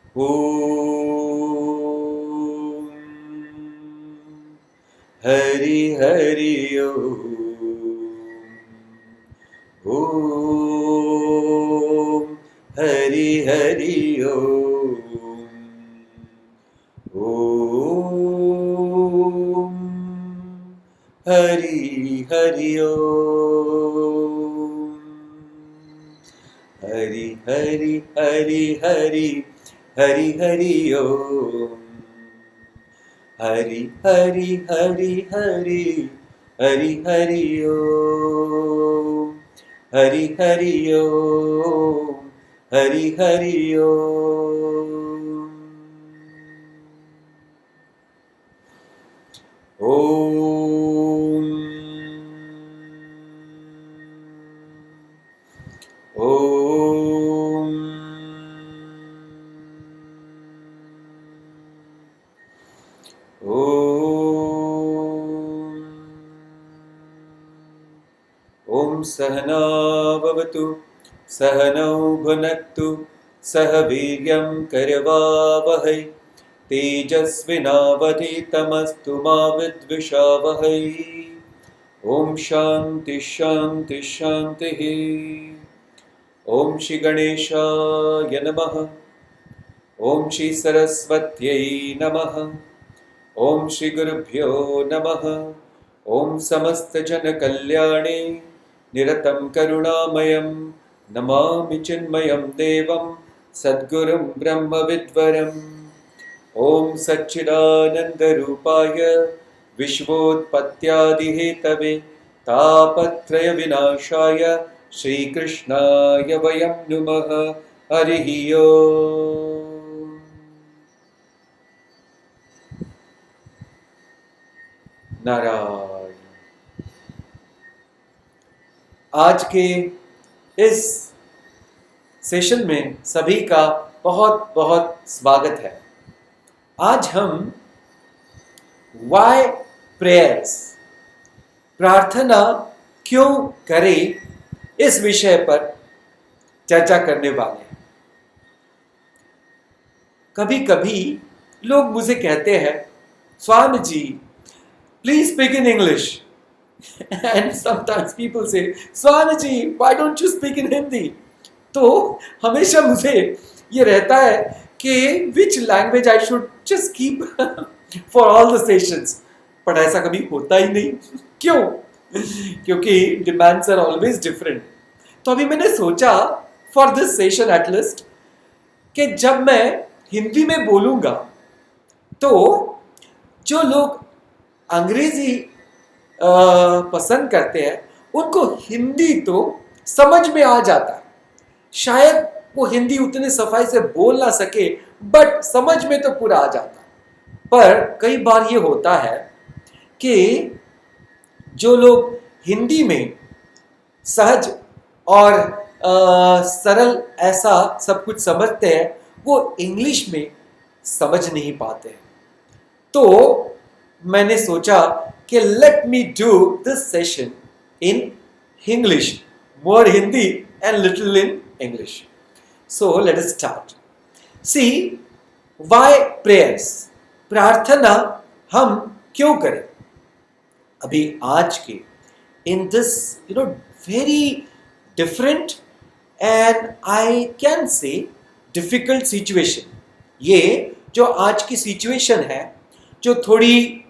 ॐ हरि हरि ॐ हरि हरि ॐ हरि हरि हरि हरि हरि हरि हरि हरि हरि हरि हरि हरि हरि हरि हरि हरि हरि हरि ॐ ॐ ॐ सहना भवतु सहनौ भुनक्तु सह वीर्यं करवावहै तेजस्विनावधीतमस्तु मा विद्विषावहै ॐ शान्ति शान्ति शान्तिः ॐ श्री गणेशाय नमः ॐ श्री सरस्वत्यै नमः ॐ श्री गुरुभ्यो नमः ॐ समस्तजनकल्याणे निरतं करुणामयं नमामि चिन्मयं देवं सद्गुरुं ब्रह्मविद्वरम् ॐ सच्चिदानन्दरूपाय विश्वोत्पत्त्यादिहेतवे तापत्रयविनाशाय श्रीकृष्णाय वयं नुमः हरिः ओम्। नारायण। आज के इस सेशन में सभी का बहुत बहुत स्वागत है। आज हम वाई प्रेयर्स, प्रार्थना क्यों करें, इस विषय पर चर्चा करने वाले हैं। कभी कभी लोग मुझे कहते हैं, Swami ji please speak in English, and sometimes people say, Swami ji why don't you speak in Hindi. तो हमेशा मुझे ये रहता है कि which language I should just keep for all the sessions, पर ऐसा कभी होता ही नहीं। क्यों? क्योंकि डिमांड्स आर ऑलवेज डिफरेंट। तो अभी मैंने सोचा फॉर दिस सेशन एटलीस्ट कि जब मैं हिंदी में बोलूंगा तो जो लोग अंग्रेजी पसंद करते हैं उनको हिंदी तो समझ में आ जाता है। शायद वो हिंदी उतनी सफाई से बोल ना सके, बट समझ में तो पूरा आ जाता है। पर कई बार ये होता है कि जो लोग हिंदी में सहज और सरल ऐसा सब कुछ समझते हैं, वो इंग्लिश में समझ नहीं पाते हैं। तो मैंने सोचा कि let me do this session in English, more Hindi and little in English. So let us start. See, why prayers, प्रार्थना हम क्यों करें। अभी आज के in this very different and I can say difficult situation, ये जो आज की सिचुएशन है जो थोड़ी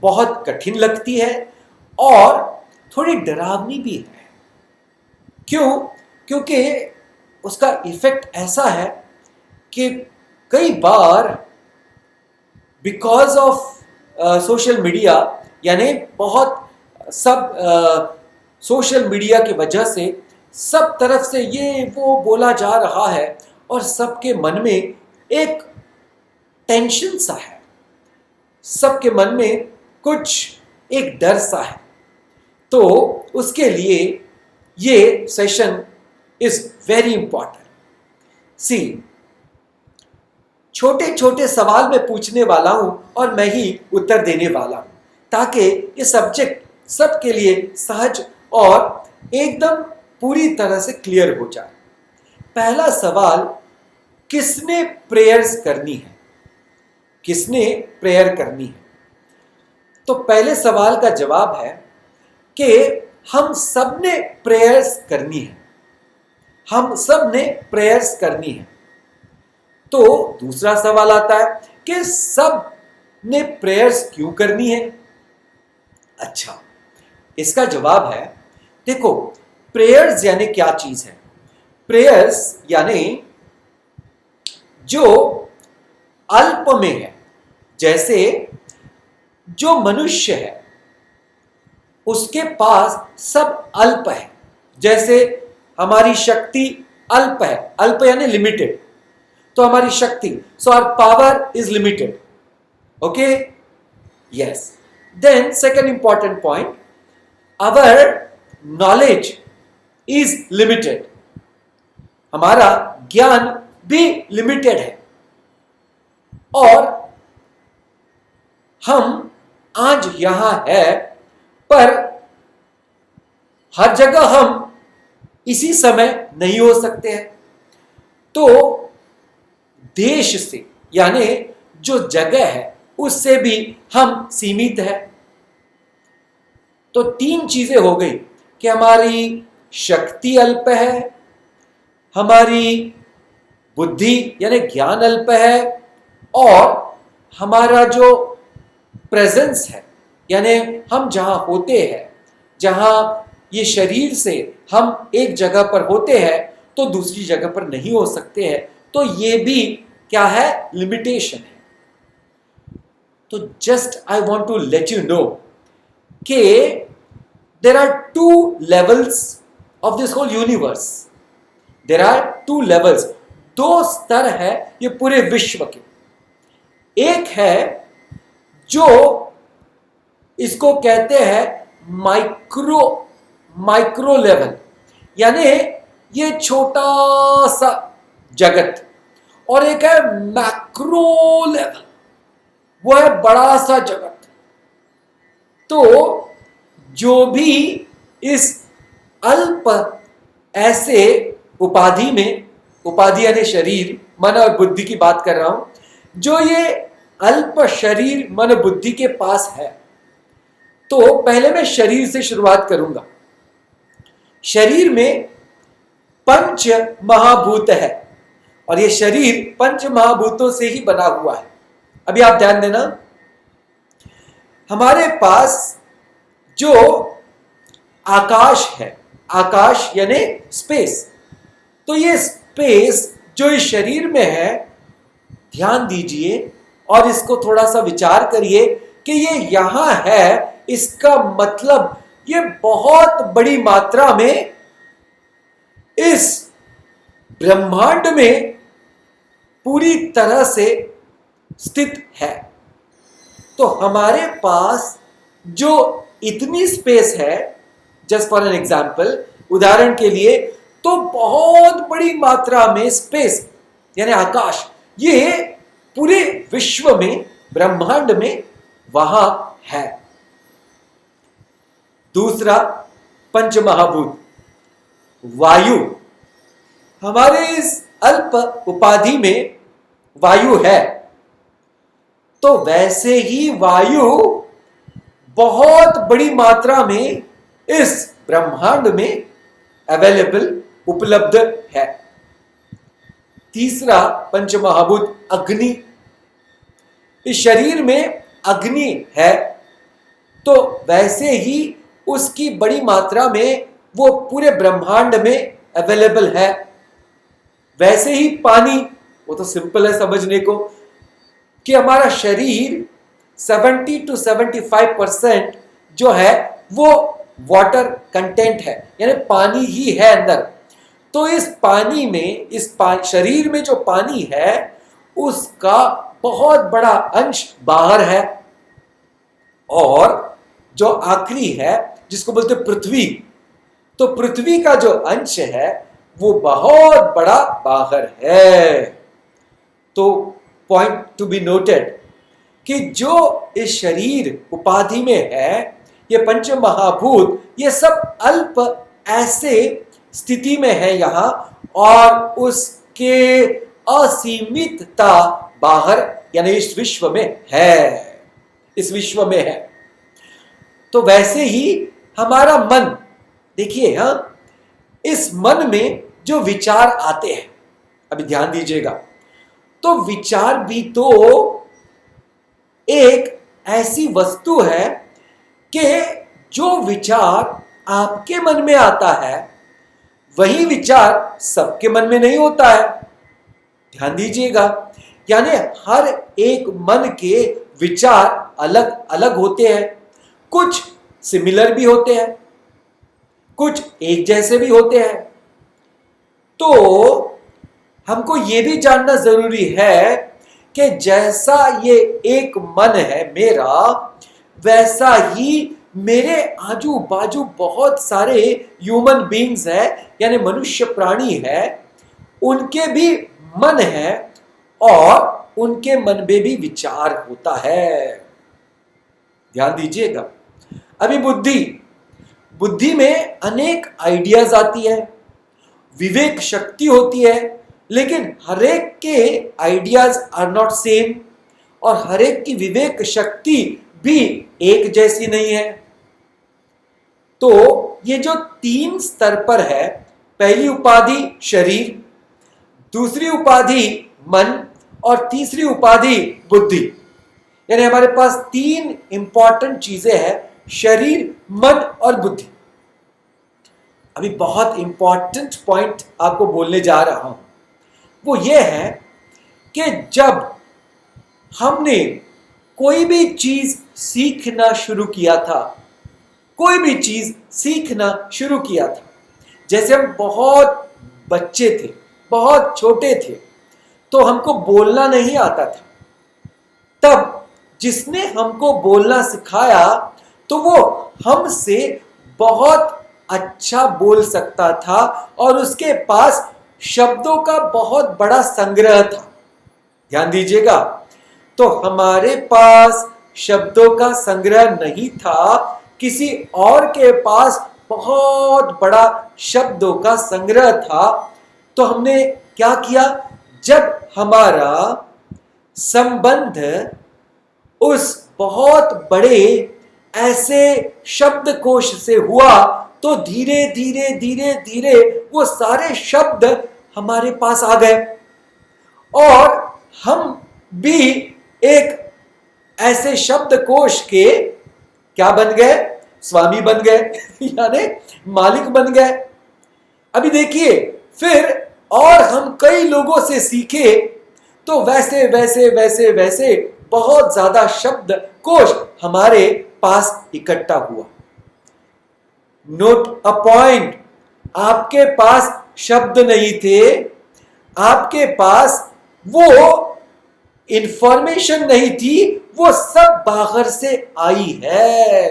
बहुत कठिन लगती है और थोड़ी डरावनी भी है। क्यों? क्योंकि उसका इफेक्ट ऐसा है कि कई बार बिकॉज ऑफ सोशल मीडिया, यानी बहुत सब सोशल मीडिया की वजह से सब तरफ से ये वो बोला जा रहा है और सबके मन में एक टेंशन सा है, सबके मन में कुछ एक डर सा है। तो उसके लिए ये सेशन इज वेरी इंपॉर्टेंट। सी, छोटे छोटे सवाल मैं पूछने वाला हूं और मैं ही उत्तर देने वाला हूं, ताकि ये सब्जेक्ट सबके लिए सहज और एकदम पूरी तरह से क्लियर हो जाए। पहला सवाल किसने प्रेयर्स करनी है? किसने प्रेयर करनी है? तो पहले सवाल का जवाब है कि हम सब ने प्रेयर्स करनी है। हम सब ने प्रेयर्स करनी है। तो दूसरा सवाल आता है कि सब ने प्रेयर्स क्यों करनी है? अच्छा, इसका जवाब है, देखो, प्रेयर्स यानी क्या चीज है? प्रेयर्स यानी जो अल्प में है, जैसे जो मनुष्य है उसके पास सब अल्प है। जैसे हमारी शक्ति अल्प है, अल्प यानी लिमिटेड, तो हमारी शक्ति, so our power is limited. Okay, yes. Then second important point, our knowledge is limited. हमारा ज्ञान भी लिमिटेड है और हम आज यहां है, पर हर जगह हम इसी समय नहीं हो सकते हैं। तो देश से यानी जो जगह है उससे भी हम सीमित है। तो तीन चीजें हो गई कि हमारी शक्ति अल्प है, हमारी बुद्धि यानी ज्ञान अल्प है, और हमारा जो प्रेजेंस है यानी हम जहां होते हैं, जहां ये शरीर से हम एक जगह पर होते हैं तो दूसरी जगह पर नहीं हो सकते हैं। तो ये भी क्या है? लिमिटेशन है। तो just I want to let you know कि there are two levels of this whole universe. There are two levels, दो स्तर है ये पूरे विश्व के। एक है जो इसको कहते हैं माइक्रो लेवल, यानी ये छोटा सा जगत, और एक है मैक्रो लेवल, वो है बड़ा सा जगत। तो जो भी इस अल्प ऐसे उपाधि में, उपाधि यानी शरीर, मन और बुद्धि की बात कर रहा हूं, जो ये अल्प शरीर मन बुद्धि के पास है, तो पहले मैं शरीर से शुरुआत करूंगा। शरीर में पंच महाभूत है और ये शरीर पंच महाभूतों से ही बना हुआ है। अभी आप ध्यान देना, हमारे पास जो आकाश है, आकाश यानी स्पेस, तो ये स्पेस जो इस शरीर में है, ध्यान दीजिए और इसको थोड़ा सा विचार करिए कि ये यहां है। इसका मतलब ये बहुत बड़ी मात्रा में इस ब्रह्मांड में पूरी तरह से स्थित है। तो हमारे पास जो इतनी स्पेस है, जस्ट फॉर एन एग्जाम्पल, उदाहरण के लिए, तो बहुत बड़ी मात्रा में स्पेस यानी आकाश, ये पूरे विश्व में, ब्रह्मांड में वहां है। दूसरा, पंच महाभूत, वायु। हमारे इस अल्प उपाधि में वायु है, तो वैसे ही वायु बहुत बड़ी मात्रा में इस ब्रह्मांड में अवेलेबल, उपलब्ध है। तीसरा पंच महाभूत, अग्नि। इस शरीर में अग्नि है, तो वैसे ही उसकी बड़ी मात्रा में वो पूरे ब्रह्मांड में अवेलेबल है। वैसे ही पानी, वो तो सिंपल है समझने को कि हमारा शरीर 70 to 75% जो है वो वाटर कंटेंट है, यानी पानी ही है अंदर। तो इस पानी में, इस शरीर में जो पानी है उसका बहुत बड़ा अंश बाहर है, और जो आखिरी है जिसको बोलते पृथ्वी, तो पृथ्वी का जो अंश है वो बहुत बड़ा बाहर है। तो पॉइंट टू बी नोटेड कि जो इस शरीर उपाधि में है, ये पंच महाभूत, ये सब अल्प ऐसे स्थिति में है यहां, और उसके असीमितता बाहर यानी इस विश्व में है, इस विश्व में है। तो वैसे ही हमारा मन, देखिए, हाँ, इस मन में जो विचार आते हैं, अभी ध्यान दीजिएगा, तो विचार भी तो एक ऐसी वस्तु है कि जो विचार आपके मन में आता है वही विचार सबके मन में नहीं होता है। ध्यान दीजिएगा, यानी हर एक मन के विचार अलग अलग होते हैं, कुछ सिमिलर भी होते हैं, कुछ एक जैसे भी होते हैं। तो हमको यह भी जानना जरूरी है कि जैसा ये एक मन है मेरा, वैसा ही मेरे आजू बाजू बहुत सारे ह्यूमन बीइंग्स हैं, यानी मनुष्य प्राणी है, उनके भी मन है और उनके मन में भी विचार होता है। ध्यान दीजिएगा। अभी बुद्धि में अनेक आइडियाज आती है, विवेक शक्ति होती है, लेकिन हरेक के आइडियाज आर नॉट सेम और हरेक की विवेक शक्ति भी एक जैसी नहीं है। तो ये जो 3 स्तर पर है, पहली उपाधि शरीर, दूसरी उपाधि मन और तीसरी उपाधि बुद्धि, यानी हमारे पास 3 इंपॉर्टेंट चीजें हैं, शरीर, मन और बुद्धि। अभी बहुत इंपॉर्टेंट पॉइंट आपको बोलने जा रहा हूं, वो ये है कि जब हमने कोई भी चीज सीखना शुरू किया था, कोई भी चीज सीखना शुरू किया था, जैसे हम बहुत बच्चे थे, बहुत छोटे थे, तो हमको बोलना नहीं आता था, तब जिसने हमको बोलना सिखाया तो वो हमसे बहुत अच्छा बोल सकता था और उसके पास शब्दों का बहुत बड़ा संग्रह था। ध्यान दीजिएगा, तो हमारे पास शब्दों का संग्रह नहीं था, किसी और के पास बहुत बड़ा शब्दों का संग्रह था। तो हमने क्या किया, जब हमारा संबंध उस बहुत बड़े ऐसे शब्दकोश से हुआ, तो धीरे धीरे धीरे धीरे वो सारे शब्द हमारे पास आ गए और हम भी एक ऐसे शब्दकोश के क्या बन गए, स्वामी बन गए यानी मालिक बन गए। अभी देखिए, फिर और हम कई लोगों से सीखे, तो वैसे वैसे वैसे वैसे बहुत ज्यादा शब्दकोश हमारे पास इकट्ठा हुआ। नोट अ पॉइंट, आपके पास शब्द नहीं थे, आपके पास वो इंफॉर्मेशन नहीं थी, वो सब बाहर से आई है।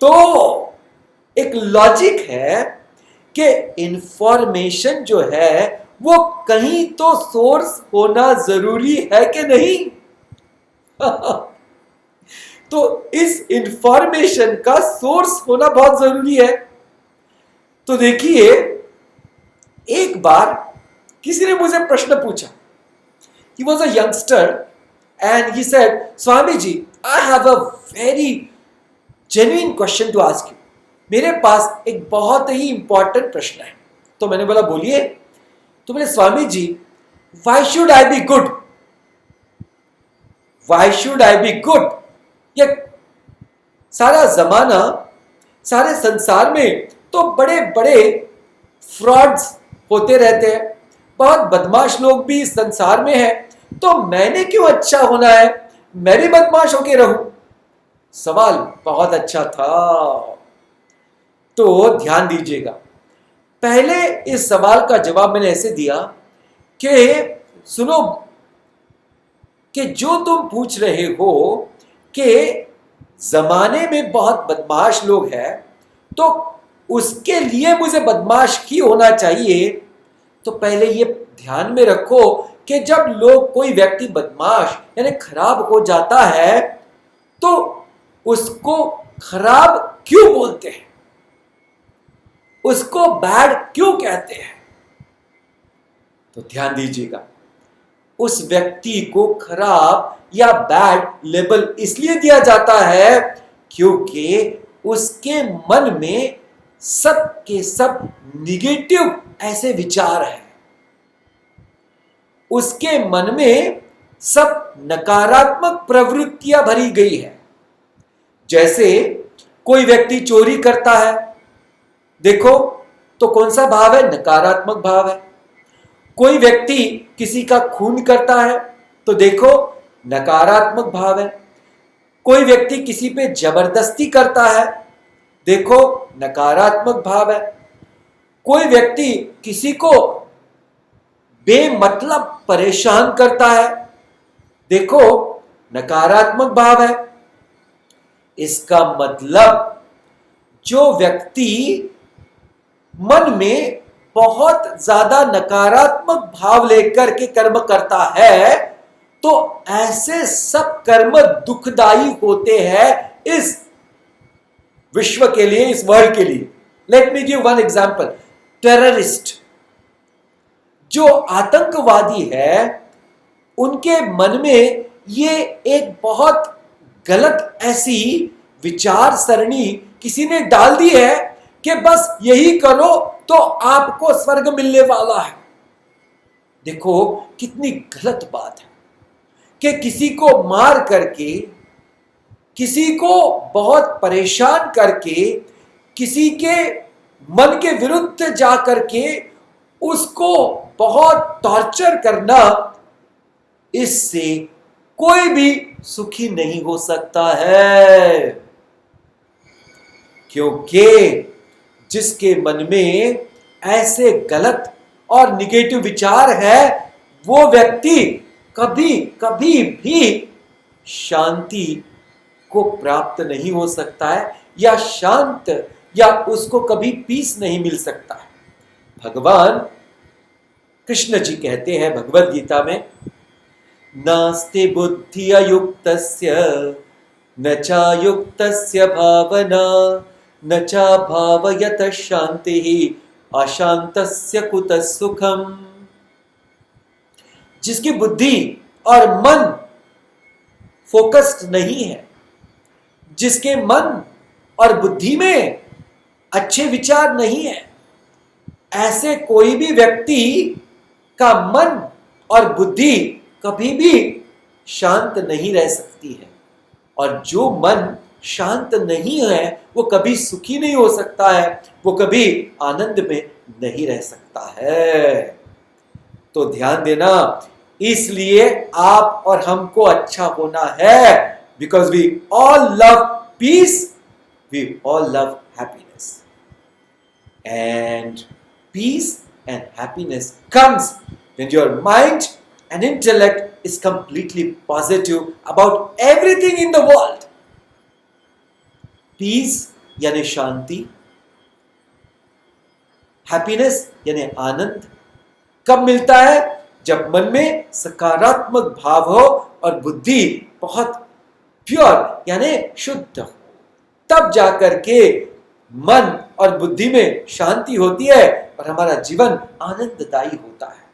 तो एक लॉजिक है कि इंफॉर्मेशन जो है वो कहीं तो सोर्स होना जरूरी है कि नहीं तो इस इंफॉर्मेशन का सोर्स होना बहुत जरूरी है। तो देखिए, एक बार किसी ने मुझे प्रश्न पूछा, he was a youngster and he said, Swami ji, I have a very genuine question to ask you. मेरे पास एक बहुत ही इंपॉर्टेंट प्रश्न है। तो मैंने बोला बोलिए। तो बोले, Swami ji, why should I be good? Why should I be good? ये सारा जमाना, सारे संसार में तो बड़े बड़े फ्रॉड्स होते रहते हैं, बहुत बदमाश लोग भी इस संसार में हैं, तो मैंने क्यों अच्छा होना है, मैं भी बदमाश होके रहूं? सवाल बहुत अच्छा था। तो ध्यान दीजिएगा, पहले इस सवाल का जवाब मैंने ऐसे दिया कि सुनो, कि जो तुम पूछ रहे हो कि जमाने में बहुत बदमाश लोग हैं, तो उसके लिए मुझे बदमाश ही होना चाहिए। तो पहले ये ध्यान में रखो कि जब लोग, कोई व्यक्ति बदमाश यानी खराब हो जाता है, तो उसको खराब क्यों बोलते हैं, उसको बैड क्यों कहते हैं? तो ध्यान दीजिएगा, उस व्यक्ति को खराब या बैड लेबल इसलिए दिया जाता है क्योंकि उसके मन में सब के सब निगेटिव ऐसे विचार हैं, उसके मन में सब नकारात्मक प्रवृत्तियां भरी गई है। जैसे कोई व्यक्ति चोरी करता है, देखो तो कौन सा भाव है? नकारात्मक भाव है। कोई व्यक्ति किसी का खून करता है तो देखो नकारात्मक भाव है। कोई व्यक्ति किसी पे जबरदस्ती करता है, देखो नकारात्मक भाव है। कोई व्यक्ति किसी को बेमतलब परेशान करता है, देखो नकारात्मक भाव है। इसका मतलब जो व्यक्ति मन में बहुत ज्यादा नकारात्मक भाव लेकर के कर्म करता है तो ऐसे सब कर्म दुखदाई होते हैं इस विश्व के लिए, इस वर्ल्ड के लिए। Let me give one example. Terrorist, जो आतंकवादी है, उनके मन में ये एक बहुत गलत ऐसी विचार सरणी किसी ने डाल दी है कि बस यही करो तो आपको स्वर्ग मिलने वाला है। देखो कितनी गलत बात है कि किसी को मार करके, किसी को बहुत परेशान करके, किसी के मन के विरुद्ध जाकर के उसको बहुत टॉर्चर करना, इससे कोई भी सुखी नहीं हो सकता है। क्योंकि जिसके मन में ऐसे गलत और निगेटिव विचार है, वो व्यक्ति कभी कभी भी शांति को प्राप्त नहीं हो सकता है, या शांत, या उसको कभी पीस नहीं मिल सकता है। भगवान कृष्ण जी कहते हैं भगवद गीता में, नास्ति बुद्धि अयुक्तस्य न चायुक्तस्य भावना न चा भावयत शांति अशांतस्य कुतः सुखम। जिसकी बुद्धि और मन फोकस्ड नहीं है, जिसके मन और बुद्धि में अच्छे विचार नहीं है, ऐसे कोई भी व्यक्ति का मन और बुद्धि कभी भी शांत नहीं रह सकती है। और जो मन शांत नहीं है वो कभी सुखी नहीं हो सकता है, वो कभी आनंद में नहीं रह सकता है। तो ध्यान देना, इसलिए आप और हमको अच्छा होना है, because we all love peace, we all love happiness, and peace and happiness comes when your mind and intellect is completely positive about everything in the world. Peace यानी शांति, हैप्पीनेस यानी आनंद कब मिलता है? जब मन में सकारात्मक भाव हो और बुद्धि बहुत प्योर यानी शुद्ध हो, तब जाकर के मन और बुद्धि में शांति होती है और हमारा जीवन आनंददायी होता है।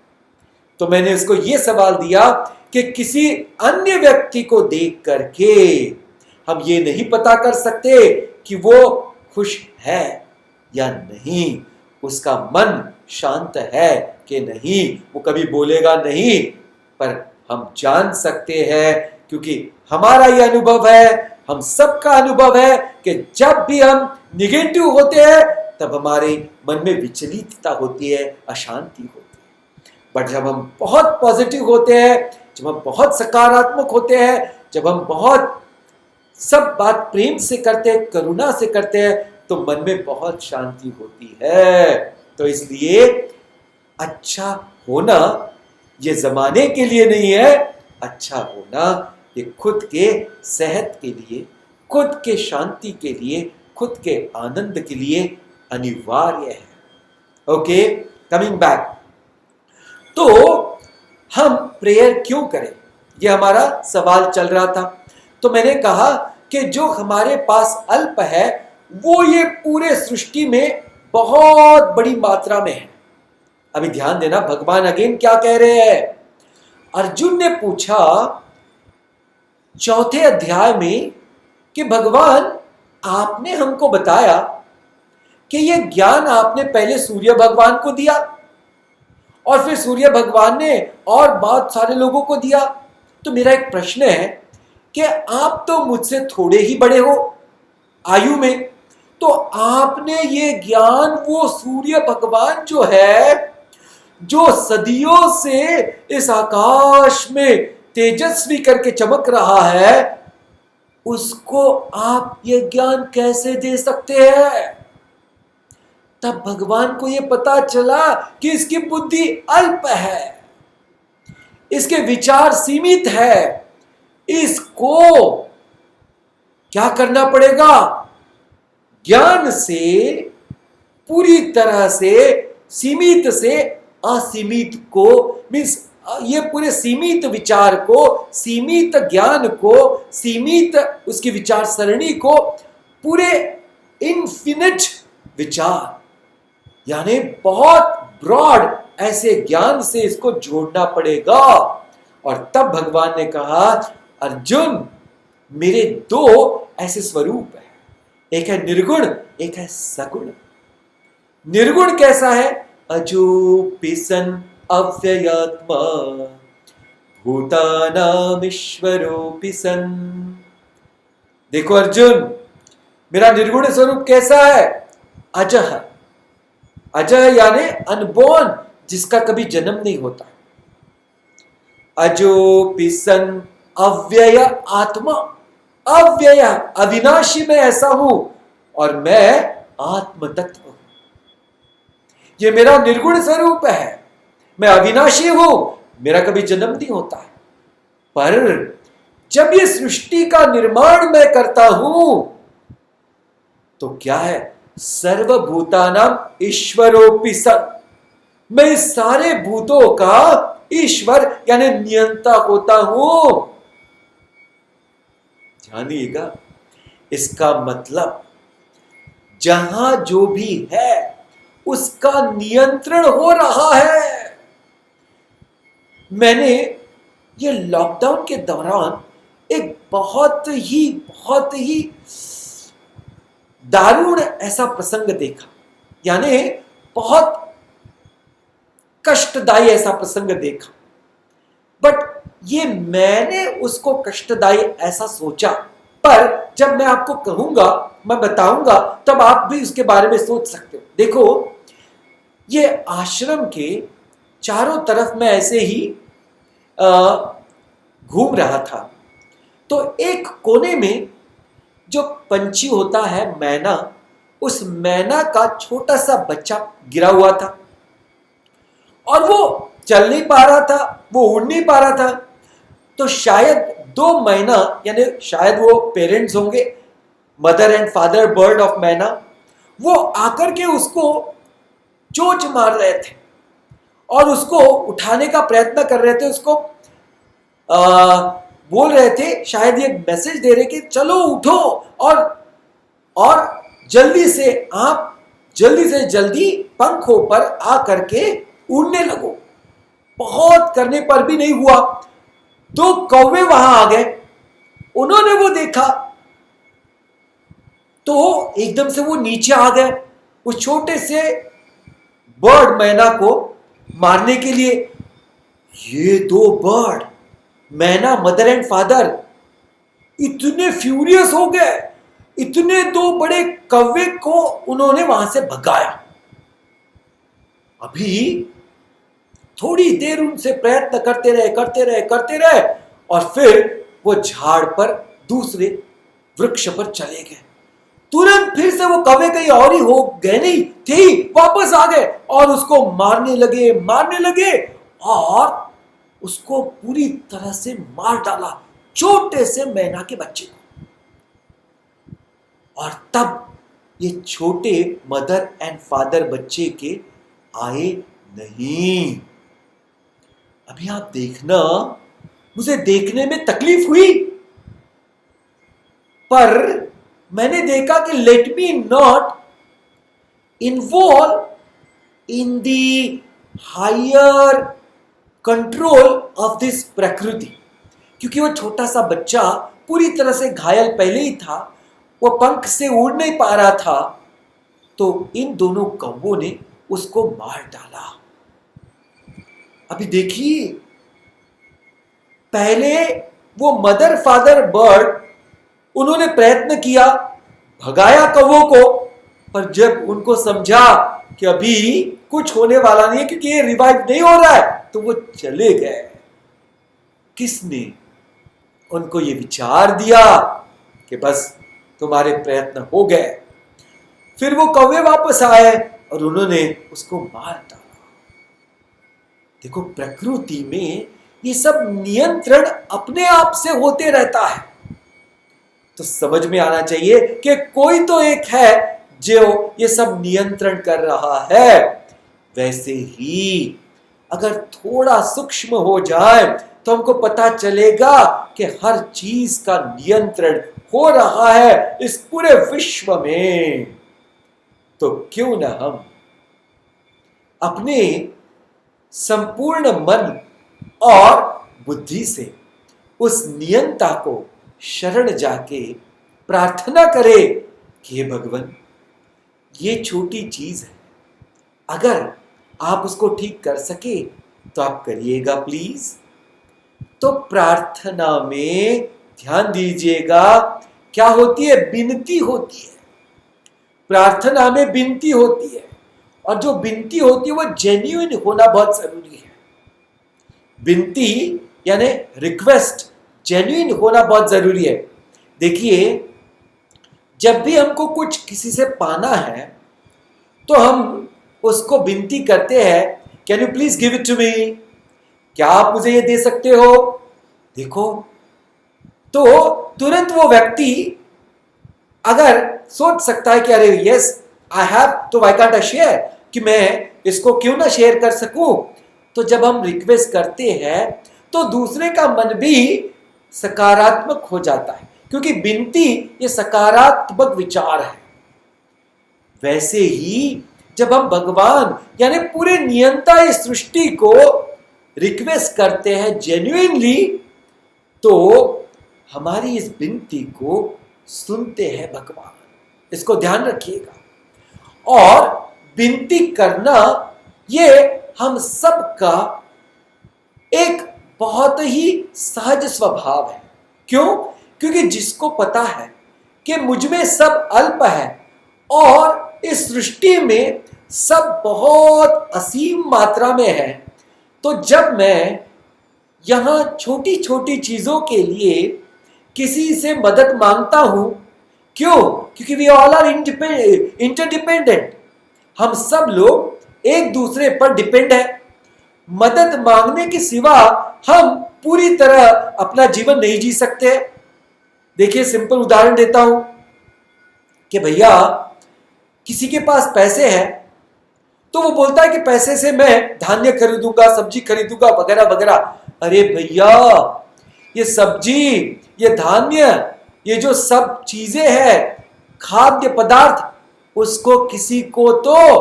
तो मैंने उसको यह सवाल दिया कि किसी अन्य व्यक्ति को देख करके हम ये नहीं पता कर सकते कि वो खुश है या नहीं, उसका मन शांत है कि नहीं, वो कभी बोलेगा नहीं, पर हम जान सकते हैं क्योंकि हमारा ये अनुभव है, हम सबका अनुभव है कि जब भी हम निगेटिव होते हैं तब हमारे मन में विचलितता होती है, अशांति होती है। बट जब हम बहुत पॉजिटिव होते हैं, जब हम बहुत सकारात्मक होते हैं, जब हम बहुत सब बात प्रेम से करते हैं, करुणा से करते हैं, तो मन में बहुत शांति होती है। तो इसलिए अच्छा होना ये जमाने के लिए नहीं है, अच्छा होना ये खुद के सेहत के लिए, खुद के शांति के लिए, खुद के आनंद के लिए अनिवार्य है। ओके, कमिंग बैक, तो हम प्रेयर क्यों करें, ये हमारा सवाल चल रहा था। तो मैंने कहा कि जो हमारे पास अल्प है वो ये पूरे सृष्टि में बहुत बड़ी मात्रा में है। अभी ध्यान देना, भगवान अगेन क्या कह रहे हैं। अर्जुन ने पूछा चौथे अध्याय में कि भगवान आपने हमको बताया कि यह ज्ञान आपने पहले सूर्य भगवान को दिया और फिर सूर्य भगवान ने और बहुत सारे लोगों को दिया। तो मेरा एक प्रश्न है कि आप तो मुझसे थोड़े ही बड़े हो आयु में, तो आपने ये ज्ञान वो सूर्य भगवान जो है, जो सदियों से इस आकाश में तेजस्वी करके चमक रहा है, उसको आप ये ज्ञान कैसे दे सकते हैं। तब भगवान को यह पता चला कि इसकी बुद्धि अल्प है, इसके विचार सीमित है, इसको क्या करना पड़ेगा, ज्ञान से पूरी तरह से सीमित से असीमित को, मीन्स ये पूरे सीमित विचार को, सीमित ज्ञान को, सीमित उसकी विचार सरणी को पूरे इन्फिनिट विचार यानी बहुत ब्रॉड ऐसे ज्ञान से इसको जोड़ना पड़ेगा। और तब भगवान ने कहा अर्जुन मेरे दो ऐसे स्वरूप है, एक है निर्गुण, एक है सगुण। निर्गुण कैसा है, अजोपि सन् अव्ययात्मा भूतानामीश्वरोऽपि सन्। देखो अर्जुन, मेरा निर्गुण स्वरूप कैसा है, अजह। अजह यानी अनबोर्न, जिसका कभी जन्म नहीं होता। अजोपि सन् अव्यय आत्मा, अव्यय अविनाशी मैं ऐसा हूं और मैं आत्म तत्व हूं। ये मेरा निर्गुण स्वरूप है, मैं अविनाशी हूं, मेरा कभी जन्म नहीं होता है। पर जब ये सृष्टि का निर्माण मैं करता हूं तो क्या है, सर्वभूतानां ईश्वरोऽपि सन्, मैं इस सारे भूतों का ईश्वर यानी नियंता होता हूं। ध्यान दीजिएगा, इसका मतलब जहां जो भी है उसका नियंत्रण हो रहा है। मैंने ये लॉकडाउन के दौरान एक बहुत ही दारुण ऐसा प्रसंग देखा, यानी बहुत कष्टदायी ऐसा प्रसंग देखा। बट ये मैंने उसको कष्टदायी ऐसा सोचा, पर जब मैं आपको कहूंगा, मैं बताऊंगा, तब आप भी उसके बारे में सोच सकते हो। देखो, ये आश्रम के चारों तरफ मैं ऐसे ही घूम रहा था, तो एक कोने में जो पंछी होता है मैना, उस मैना का छोटा सा बच्चा गिरा हुआ था और वो चल नहीं पा रहा था, वो उड़ नहीं पा रहा था। तो शायद दो मैना, यानी शायद वो पेरेंट्स होंगे, mother and father bird of मैना, वो आकर के उसको चोंच मार रहे थे और उसको उठाने का प्रयत्न कर रहे थे, उसको बोल रहे थे, शायद ये मैसेज दे रहे कि चलो उठो और जल्दी से आप जल्दी से जल्दी पंखों पर आ करके उड़ने लगो। बहुत करने पर भी नहीं हुआ। दो कौवे वहां आ गए, उन्होंने वो देखा तो एकदम से वो नीचे आ गए उस छोटे से बर्ड मैना को मारने के लिए। ये दो बर्ड, मैना मदर एंड फादर, इतने फ्यूरियस हो गए, इतने दो बड़े कौवे को उन्होंने वहां से भगाया। अभी थोड़ी देर उनसे प्रयत्न करते रहे और फिर वो झाड़ पर दूसरे वृक्ष पर चले गए। तुरंत फिर से वो कौवे कहीं और ही हो गए नहीं थे, वापस आ गए और उसको मारने लगे और उसको पूरी तरह से मार डाला, छोटे से मैना के बच्चे को। और तब ये छोटे मदर एंड फादर बच्चे के आए नहीं। अभी आप देखना, मुझे देखने में तकलीफ हुई, पर मैंने देखा कि let me not involve in the higher control of this प्रकृति, क्योंकि वो छोटा सा बच्चा पूरी तरह से घायल पहले ही था, वो पंख से उड़ नहीं पा रहा था, तो इन दोनों कौवों ने उसको मार डाला। अभी देखिए, पहले वो मदर फादर बर्ड उन्होंने प्रयत्न किया, भगाया कौवों को, पर जब उनको समझा कि अभी कुछ होने वाला नहीं है क्योंकि ये रिवाइव नहीं हो रहा है, तो वो चले गए। किसने उनको ये विचार दिया कि बस तुम्हारे प्रयत्न हो गए? फिर वो कौवे वापस आए और उन्होंने उसको मार डाला। देखो, प्रकृति में ये सब नियंत्रण अपने आप से होते रहता है, तो समझ में आना चाहिए कि कोई तो एक है जो ये सब नियंत्रण कर रहा है। वैसे ही अगर थोड़ा सूक्ष्म हो जाए तो हमको पता चलेगा कि हर चीज का नियंत्रण हो रहा है इस पूरे विश्व में। तो क्यों न हम अपने संपूर्ण मन और बुद्धि से उस नियंता को शरण जाके प्रार्थना करें कि हे भगवान, ये छोटी चीज है, अगर आप उसको ठीक कर सके तो आप करिएगा प्लीज। तो प्रार्थना में ध्यान दीजिएगा, क्या होती है? विनती होती है। प्रार्थना में विनती होती है, और जो विनती होती है वो जेन्युइन होना बहुत जरूरी है। विनती यानी रिक्वेस्ट, जेन्युइन होना बहुत जरूरी है। देखिए, जब भी हमको कुछ किसी से पाना है तो हम उसको विनती करते हैं, can you please give it to me, क्या आप मुझे ये दे सकते हो? देखो, तो तुरंत वो व्यक्ति अगर सोच सकता है कि अरे यस आई हैव, तो व्हाई कांट आई शेयर, कि मैं इसको क्यों ना शेयर कर सकूं। तो जब हम रिक्वेस्ट करते हैं तो दूसरे का मन भी सकारात्मक हो जाता है, क्योंकि विनती ये सकारात्मक विचार है। वैसे ही जब हम भगवान यानी पूरे नियंता इस सृष्टि को रिक्वेस्ट करते हैं जेन्युइनली, तो हमारी इस विनती को सुनते हैं भगवान। इसको ध्यान रखिएगा। और विनती करना ये हम सबका एक बहुत ही सहज स्वभाव है। क्यों? क्योंकि जिसको पता है कि मुझ में सब अल्प है और इस सृष्टि में सब बहुत असीम मात्रा में है, तो जब मैं यहां छोटी छोटी चीजों के लिए किसी से मदद मांगता हूं, क्यों? क्योंकि वी ऑल आर इंटरडिपेंडेंट, हम सब लोग एक दूसरे पर डिपेंड है। मदद मांगने के सिवा हम पूरी तरह अपना जीवन नहीं जी सकते। देखिए, सिंपल उदाहरण देता हूं कि भैया किसी के पास पैसे हैं, तो वो बोलता है कि पैसे से मैं धान्य खरीदूंगा, सब्जी खरीदूंगा, वगैरह वगैरह। अरे भैया, ये सब्जी, ये धान्य, ये जो सब चीजें हैं, खाद्य पदार्थ, उसको किसी को तो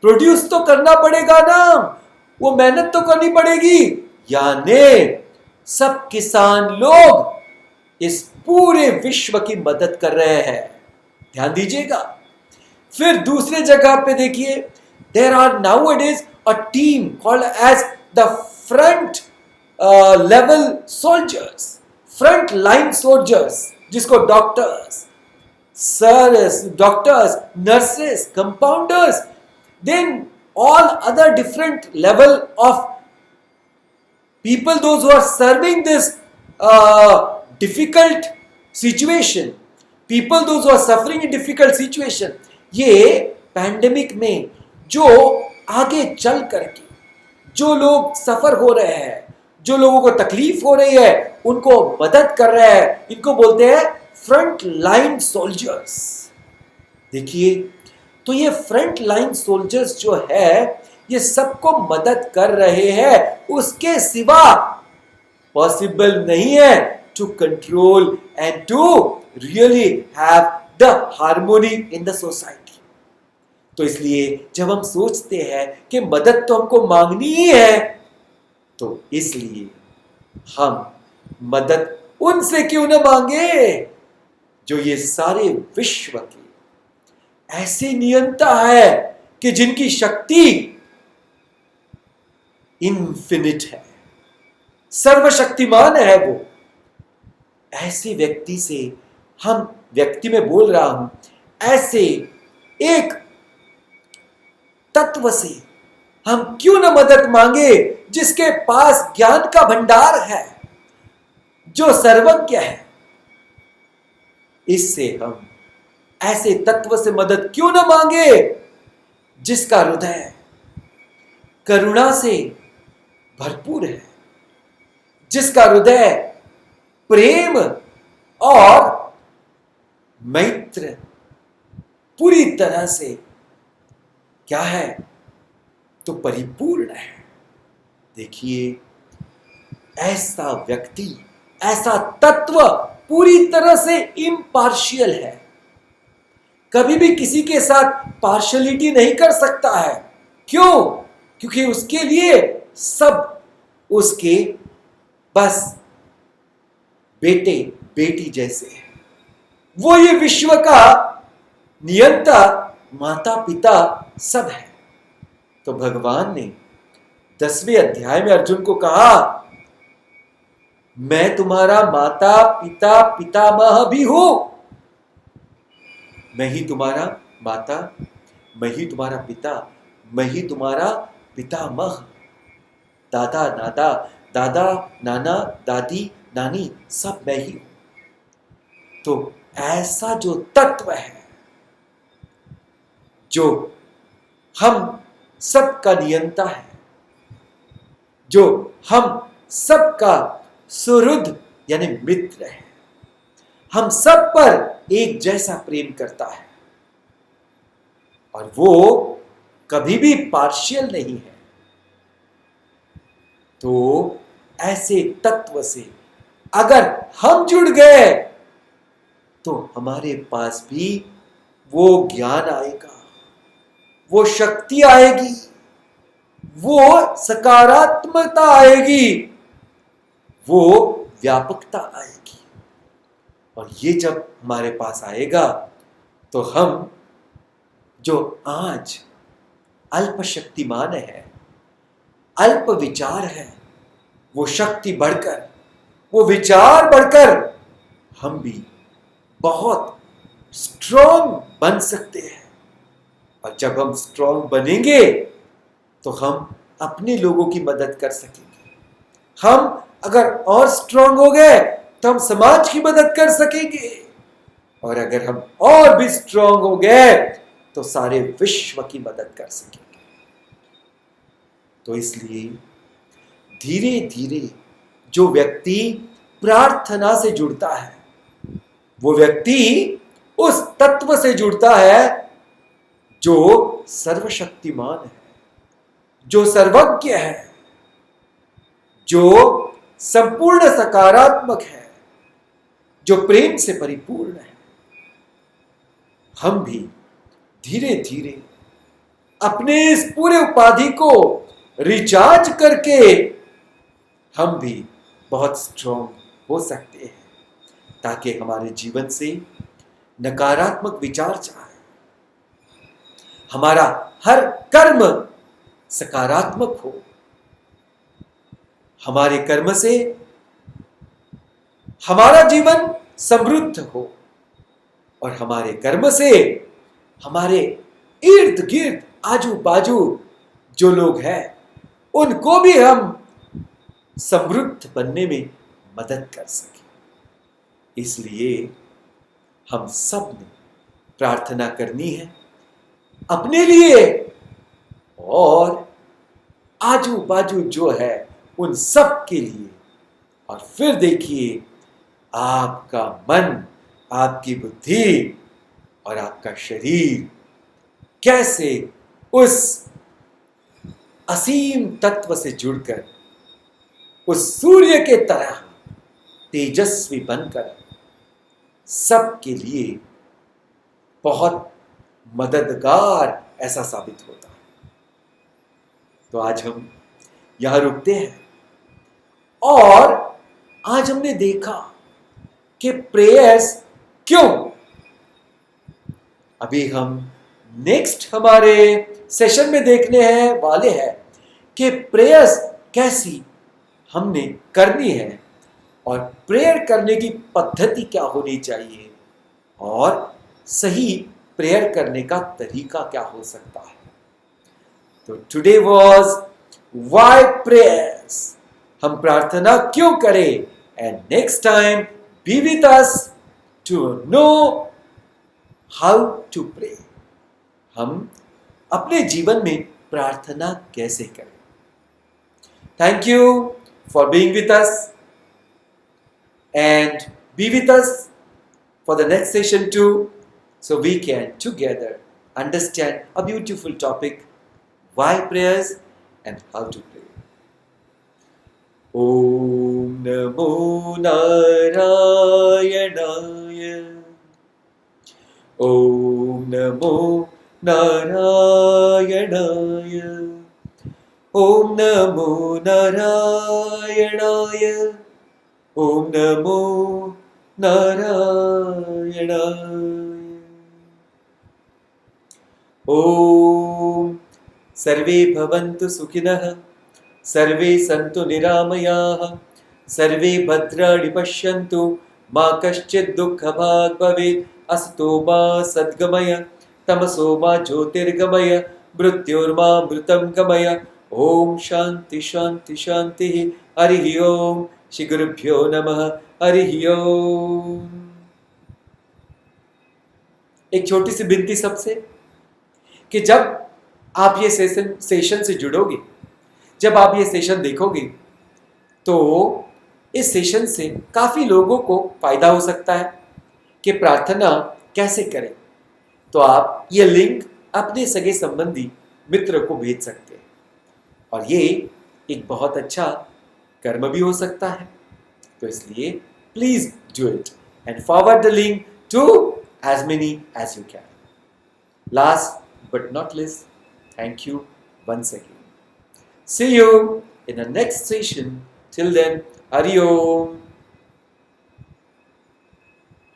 प्रोड्यूस तो करना पड़ेगा ना, वो मेहनत तो करनी पड़ेगी। यानी सब किसान लोग इस पूरे विश्व की मदद कर रहे हैं। ध्यान दीजिएगा। फिर दूसरे जगह पे देखिए, there are nowadays a team called as the front level soldiers, front line soldiers, जिसको doctors, nurses, compounders, then all other different level of people, those who are serving this difficult situation, people those who are suffering in difficult situation। ये pandemic में जो आगे चल करके जो लोग सफर हो रहे हैं, जो लोगों को तकलीफ हो रही है, उनको मदद कर रहे हैं, इनको बोलते हैं फ्रंट लाइन सोल्जर्स। देखिए, तो ये फ्रंट लाइन सोल्जर्स जो है, ये सबको मदद कर रहे हैं, उसके सिवा पॉसिबल नहीं है to control and to really have the harmony in the society. तो इसलिए जब हम सोचते हैं कि मदद तो हमको मांगनी ही है, तो इसलिए हम मदद उनसे क्यों न मांगे जो ये सारे विश्व के ऐसे नियंता है कि जिनकी शक्ति इन्फिनिट है, सर्वशक्तिमान है वो। ऐसे व्यक्ति से हम, व्यक्ति में बोल रहा हूं, ऐसे एक तत्व से हम क्यों न मदद मांगे जिसके पास ज्ञान का भंडार है, जो सर्वज्ञ है। इससे हम ऐसे तत्व से मदद क्यों न मांगे जिसका हृदय करुणा से भरपूर है, जिसका हृदय प्रेम और मैत्र पूरी तरह से क्या है, तो परिपूर्ण है। देखिए, ऐसा व्यक्ति, ऐसा तत्व पूरी तरह से इम्पार्शियल है, कभी भी किसी के साथ पार्शलिटी नहीं कर सकता है। क्यों? क्योंकि उसके लिए सब उसके बस बेटे बेटी जैसे हैं। वो ये विश्व का नियंता, माता पिता सब है। तो भगवान ने 10वें अध्याय में अर्जुन को कहा, मैं तुम्हारा माता पिता पितामह भी हूं। मैं ही तुम्हारा माता, मैं ही तुम्हारा पिता, मैं ही तुम्हारा पितामह। दादा दादा दादा नाना दादी नानी सब मैं ही हूं। तो ऐसा जो तत्व है, जो हम सबका नियंता है, जो हम सबका सुहृद यानी मित्र है, हम सब पर एक जैसा प्रेम करता है, और वो कभी भी पार्शियल नहीं है। तो ऐसे तत्व से अगर हम जुड़ गए तो हमारे पास भी वो ज्ञान आएगा, वो शक्ति आएगी, वो सकारात्मकता आएगी, वो व्यापकता आएगी। और ये जब हमारे पास आएगा तो हम जो आज अल्प शक्तिमान है, अल्प विचार है, वो शक्ति बढ़कर, वो विचार बढ़कर हम भी बहुत स्ट्रॉन्ग बन सकते हैं। और जब हम स्ट्रॉन्ग बनेंगे तो हम अपने लोगों की मदद कर सकेंगे। हम अगर और स्ट्रॉन्ग हो गए तो हम समाज की मदद कर सकेंगे, और अगर हम और भी स्ट्रॉन्ग हो गए तो सारे विश्व की मदद कर सकेंगे। तो इसलिए धीरे धीरे जो व्यक्ति प्रार्थना से जुड़ता है, वो व्यक्ति उस तत्व से जुड़ता है जो सर्वशक्तिमान है, जो सर्वज्ञ है, जो संपूर्ण सकारात्मक है, जो प्रेम से परिपूर्ण है। हम भी धीरे धीरे अपने इस पूरे उपाधि को रिचार्ज करके हम भी बहुत स्ट्रॉन्ग हो सकते हैं, ताकि हमारे जीवन से नकारात्मक विचार जाए, हमारा हर कर्म सकारात्मक हो, हमारे कर्म से हमारा जीवन समृद्ध हो, और हमारे कर्म से हमारे इर्द गिर्द आजू बाजू जो लोग हैं उनको भी हम समृद्ध बनने में मदद कर सकें। इसलिए हम सब ने प्रार्थना करनी है अपने लिए, और आजू बाजू जो है उन सब के लिए। और फिर देखिए, आपका मन, आपकी बुद्धि और आपका शरीर कैसे उस असीम तत्व से जुड़कर उस सूर्य के तरह तेजस्वी बनकर सबके लिए बहुत मददगार ऐसा साबित होता है। तो आज हम यहां रुकते हैं और आज हमने देखा कि प्रेयर्स क्यों। अभी हम नेक्स्ट हमारे सेशन में देखने हैं वाले हैं कि प्रेयर्स कैसी हमने करनी है और प्रेयर करने की पद्धति क्या होनी चाहिए और सही प्रेयर करने का तरीका क्या हो सकता है। तो टुडे वाज व्हाई प्रेयर्स, हम प्रार्थना क्यों करें, and next time be with us to know how to pray, हम अपने जीवन में प्रार्थना कैसे करें। Thank you for being with us and be with us for the next session too, so we can together understand a beautiful topic, why prayers and how to pray. Om Namo Narayanaya, Om Namo Narayanaya, Om Namo Narayanaya, Om Namo Narayanaaya. Om Sarve Bhavantu Sukhinah, Sarve Santu Niramayaah, Sarve Bhadrani Pashyantu, Ma Kaschid Dukkha Bhag Bhavet, Asato Ma Sadgamaya, Tamaso Ma Jyotirgamaya, Mrityorma Mritam Gamaya. Om Shanti Shanti Shanti. Harihi Om. Shri गुरुभ्यो नमः। हरि ओम। एक छोटी सी विनती सबसे कि जब आप ये सेशन से जुड़ोगे, जब आप ये सेशन देखोगे, तो इस सेशन से काफ़ी लोगों को फायदा हो सकता है कि प्रार्थना कैसे करें। तो आप ये लिंक अपने सगे संबंधी मित्र को भेज सकते हैं और ये एक बहुत अच्छा कर्म भी हो सकता है। तो इसलिए please do it and forward the link to as many as you can. Last but not least, thank you once again. See you in the next session. Till then, Hari Om.